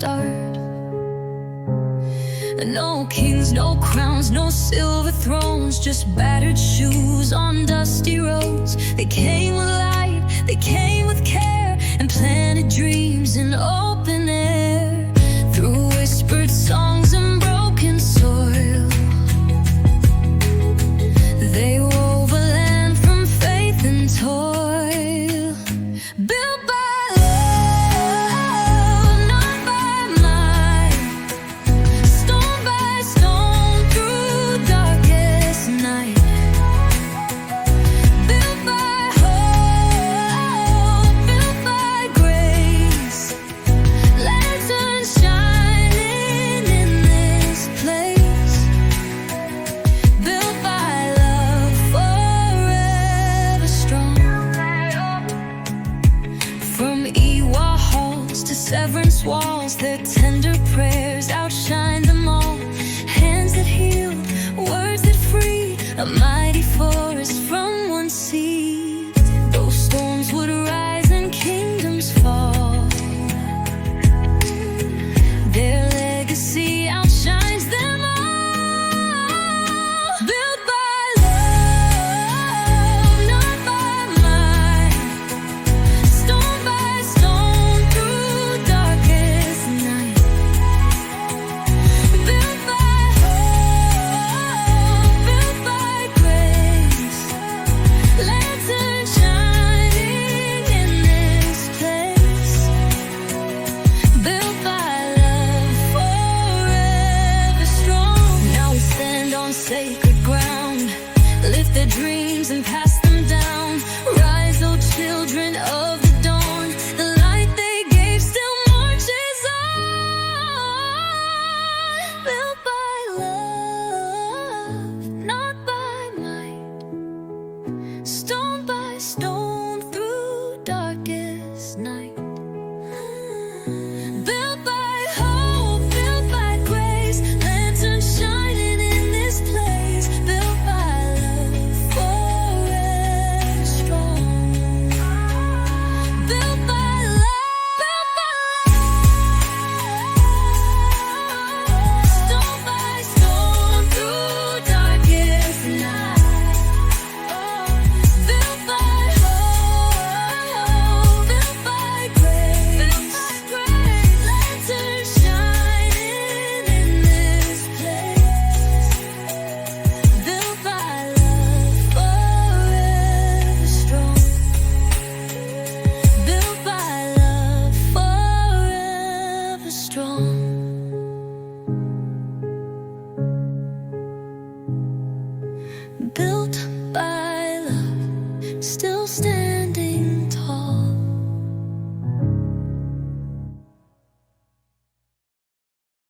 start. No kings, no crowns, no silver thrones, just battered shoes on dusty roads. They came with light, they came with care, and planted dreams in open air. Through whispered songs and broken soil, they wove a land from faith and toil. Built by love, not by might. Stone by stone through darkest night. Built by hope, built by grace. Lanterns shining in this place. Built by love, forever strong. From Ewha halls to Severance walls, their tender prayers outshine them all. Hands that heal, words that free, a mighty forest from one seed. Though storms would rise and kingdoms fall, their legacy outshines them all. Built by love, not by might. Stone by stone through darkest night. Built by hope, built by grace. Lantern shining in this place. Built by love, forever strong. Now we stand on sacred ground. Lift their dreams and pass them down. Rise, O children of the dawn. The light they gave still marches on. Built by love, not by might. Stone by stone through darkest night. Built by hope, built by grace. Lantern shining in this place. Built by love, forever strong. Built by love, built by love. Stone by stone through darkest night. Built by hope, built by grace. Lantern shining in this place. Built by love, forever strong. Built by love, forever strong.